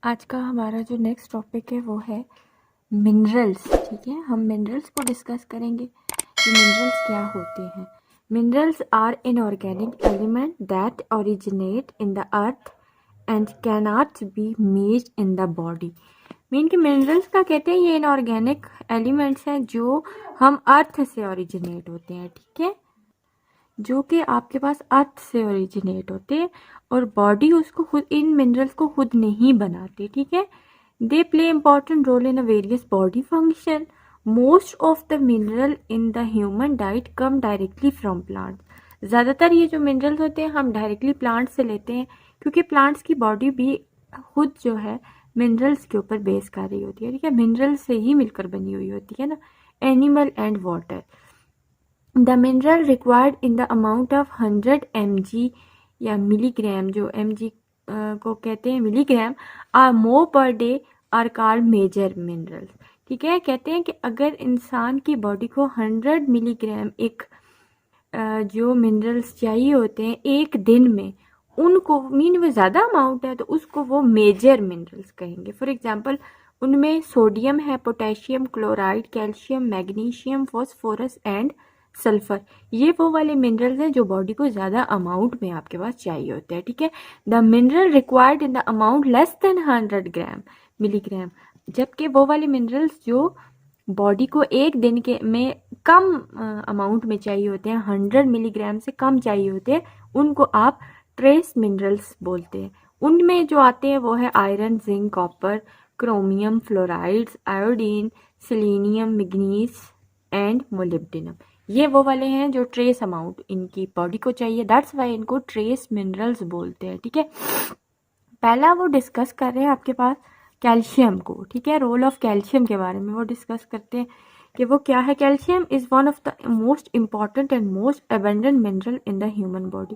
आज का हमारा जो नेक्स्ट टॉपिक है वो है मिनरल्स। ठीक है, हम मिनरल्स को डिस्कस करेंगे कि मिनरल्स क्या होते हैं। Minerals are inorganic element that originate in the earth and can not be made in the body. Mean कि मिनरल्स का कहते हैं ये इनऑर्गेनिक एलिमेंट्स हैं जो हम अर्थ से ओरिजिनेट होते हैं। ठीक है, जो कि आपके पास अर्थ से ओरिजिनेट होते हैं और बॉडी उसको खुद इन मिनरल्स को खुद नहीं बनाती। ठीक है, they play important role in a various body function. Most of the mineral in the human diet come directly from plants. ज़्यादातर ये जो मिनरल्स होते हैं हम डायरेक्टली प्लांट से लेते हैं, क्योंकि प्लांट्स की बॉडी भी खुद जो है मिनरल्स के ऊपर बेस कर रही होती है। ठीक है, मिनरल से ही मिलकर बनी हुई होती है ना, animal and water. The mineral required in the amount of 100 mg या मिलीग्राम, जो mg को कहते हैं milligram, are more per day are called major minerals. ठीक है, कहते हैं कि अगर इंसान की बॉडी को 100 मिलीग्राम एक जो मिनरल्स चाहिए होते हैं एक दिन में, उनको मीन वो ज़्यादा अमाउंट है तो उसको वो मेजर मिनरल्स कहेंगे। फॉर एग्जांपल उनमें सोडियम है, potassium, chloride, calcium, magnesium, phosphorus and sulphur. ये वो वाले मिनरल्स हैं जो बॉडी को ज़्यादा अमाउंट में आपके पास चाहिए होते हैं। ठीक है, the mineral required in the amount less than 100 gram milligram, जबकि वो वाले मिनरल्स जो बॉडी को एक दिन के में कम अमाउंट में चाहिए होते हैं, 100 मिलीग्राम से कम चाहिए होते हैं, उनको आप ट्रेस मिनरल्स बोलते हैं। उनमें जो आते हैं वो है iron, zinc, copper, chromium, fluorides, iodine, selenium, manganese and molybdenum. ये वो वाले हैं जो ट्रेस अमाउंट इनकी बॉडी को चाहिए, दैट्स वाई इनको ट्रेस मिनरल्स बोलते हैं। ठीक है, पहला वो डिस्कस कर रहे हैं आपके पास कैल्शियम को। ठीक है, रोल ऑफ कैल्शियम के बारे में वो डिस्कस करते हैं कि वो क्या है। Calcium is one of the most important and most abundant mineral in the human body.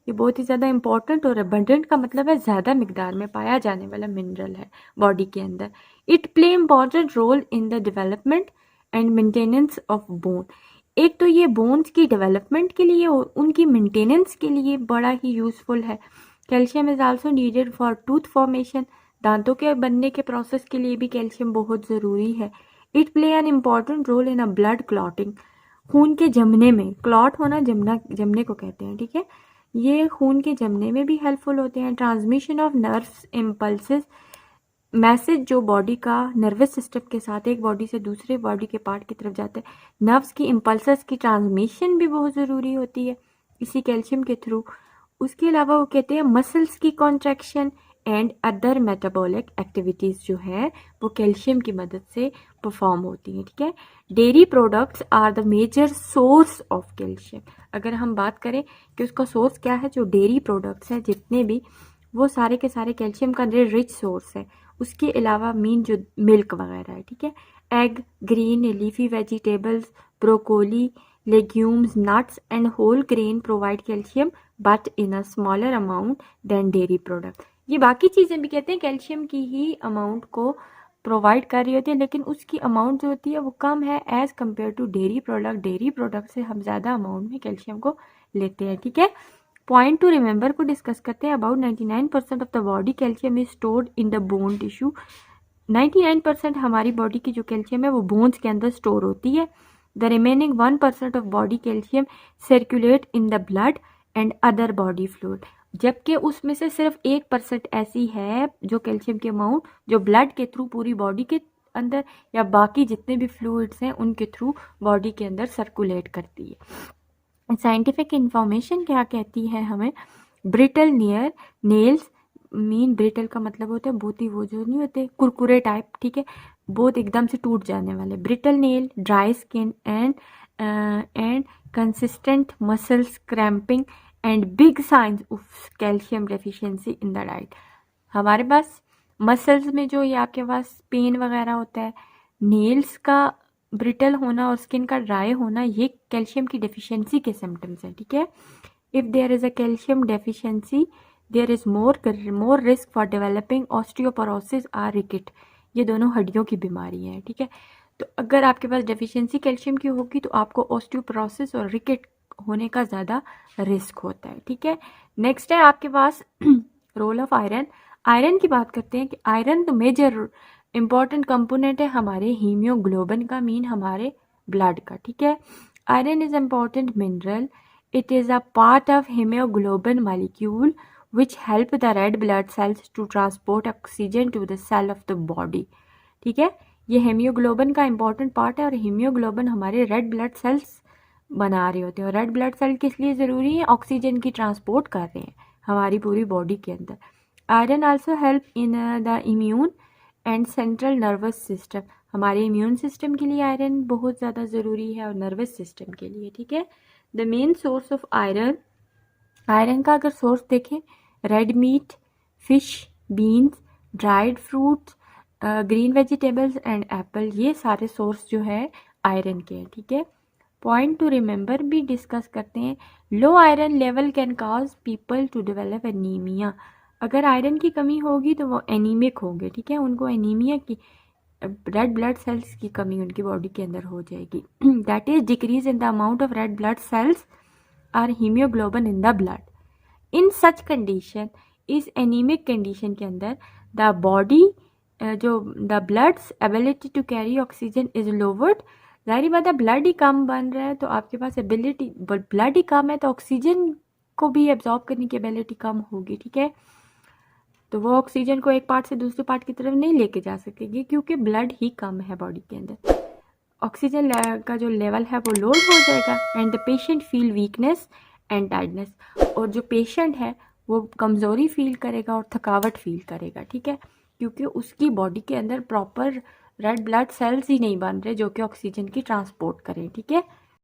ये बहुत ही ज़्यादा इंपॉर्टेंट और अबंडेंट का मतलब है ज़्यादा मिकदार में पाया जाने वाला मिनरल है बॉडी के अंदर। It play important role in the development and maintenance of bone. एक तो ये बोन्स की डेवलपमेंट के लिए और उनकी मेंटेनेंस के लिए बड़ा ही यूज़फुल है। Calcium is also needed for tooth formation. दांतों के बनने के प्रोसेस के लिए भी कैल्शियम बहुत ज़रूरी है। It play an important role in a blood clotting. खून के जमने में, क्लॉट होना जमने को कहते हैं। ठीक है, ये खून के जमने में भी हेल्पफुल होते हैं। Transmission of nerves impulses, message जो बॉडी का नर्वस सिस्टम के साथ एक बॉडी से दूसरे बॉडी के पार्ट की तरफ जाता है, नर्व्स की इम्पल्सेस की ट्रांसमिशन भी बहुत ज़रूरी होती है इसी कैल्शियम के थ्रू। उसके अलावा वो कहते हैं मसल्स की contraction and other metabolic activities जो है वो कैल्शियम की मदद से परफॉर्म होती हैं। ठीक है, dairy products are the major source of calcium. अगर हम बात करें कि उसका सोर्स क्या है, जो डेयरी प्रोडक्ट्स हैं जितने भी, वो सारे के सारे कैल्शियम का रिच सोर्स है। उसके अलावा मीन जो मिल्क वगैरह है। ठीक है, egg, green leafy vegetables, broccoli, legumes, nuts and whole grain provide calcium but in a smaller amount than dairy product. ये बाकी चीज़ें भी कहते हैं कैल्शियम की ही अमाउंट को प्रोवाइड कर रही होती है, लेकिन उसकी अमाउंट जो होती है वो कम है as compare to dairy product. Dairy product से हम ज़्यादा अमाउंट में कैल्शियम को लेते हैं। ठीक है, पॉइंट टू रिमेंबर को डिस्कस करते हैं। About 99% of the body calcium is stored in the bone tissue. 99% हमारी बॉडी की जो कैल्शियम है वो बोन्स के अंदर स्टोर होती है। The remaining 1% of body calcium circulate in the blood and other body fluid. जबकि उसमें से सिर्फ 1% ऐसी है जो कैल्शियम की अमाउंट जो ब्लड के थ्रू पूरी बॉडी के अंदर या बाकी जितने भी फ्लूइड्स हैं उनके थ्रू बॉडी के अंदर सर्कुलेट करती है। साइंटिफिक इंफॉर्मेशन क्या कहती है हमें, ब्रिटल नेल्स, मीन ब्रिटल का मतलब होता है बहुत ही वो जो नहीं होते कुरकुरे टाइप। ठीक है, बहुत एकदम से टूट जाने वाले। Brittle nail, dry skin and consistent muscles cramping and big science of calcium deficiency in the diet. हमारे पास मसल्स में जो ये आपके पास पेन वगैरह होता है, नेल्स का ब्रिटल होना और स्किन का ड्राई होना, ये कैल्शियम की डेफिशिएंसी के सिम्टम्स हैं। ठीक है, if there is a calcium deficiency there is more risk for developing osteoporosis और रिकेट। ये दोनों हड्डियों की बीमारी है। ठीक है, तो अगर आपके पास डेफिशिएंसी कैल्शियम की होगी तो आपको ऑस्टियोपोरोसिस और रिकेट होने का ज़्यादा रिस्क होता है। ठीक है, नेक्स्ट है आपके पास रोल ऑफ आयरन। आयरन की बात करते हैं कि आयरन तो मेजर इंपॉर्टेंट कंपोनेंट है हमारे हीमोग्लोबिन का, मीन हमारे ब्लड का, ठीक है। Iron is important mineral, it is a part of haemoglobin molecule which help the red blood cells to transport oxygen to the cell of the body, ठीक है। ये हीमोग्लोबिन का इंपॉर्टेंट पार्ट है और हीमोग्लोबिन हमारे रेड ब्लड सेल्स बना रहे होते हैं। और रेड ब्लड सेल किस लिए ज़रूरी है? ऑक्सीजन की ट्रांसपोर्ट कर रहे हैं हमारी पूरी बॉडी के अंदर। Iron also help in the immune and central nervous system, हमारे इम्यून सिस्टम के लिए आयरन बहुत ज़्यादा ज़रूरी है और नर्वस सिस्टम के लिए, ठीक है। The main source of iron, iron का अगर सोर्स देखें, red meat, fish, beans, dried fruits, green vegetables and Apple, ये सारे सोर्स जो है आयरन के हैं, ठीक है। पॉइंट टू रिमेंबर भी डिस्कस करते हैं। Low iron level can cause people to develop anaemia, अगर आयरन की कमी होगी तो वो एनीमिक होंगे, ठीक है। उनको एनीमिया की, रेड ब्लड सेल्स की कमी उनकी बॉडी के अंदर हो जाएगी। That is decrease in the amount of red blood cells और haemoglobin in the blood. In such condition, इस एनीमिक कंडीशन के अंदर द बॉडी जो the blood's ability to carry oxygen is lowered, जाहिर बात है ब्लड ही कम बन रहा है तो आपके पास एबिलिटी, ब्लड ही कम है तो ऑक्सीजन को भी एब्जॉर्ब करने की एबिलिटी कम होगी, ठीक है। तो वो ऑक्सीजन को एक पार्ट से दूसरे पार्ट की तरफ नहीं लेके जा सकेगी क्योंकि ब्लड ही कम है बॉडी के अंदर। ऑक्सीजन का जो लेवल है वो लोड हो जाएगा and the patient feel weakness and tiredness, और जो पेशेंट है वो कमज़ोरी फील करेगा और थकावट फील करेगा, ठीक है, क्योंकि उसकी बॉडी के अंदर प्रॉपर रेड ब्लड सेल्स ही नहीं बन रहे जो कि ऑक्सीजन की ट्रांसपोर्ट करें, ठीक है।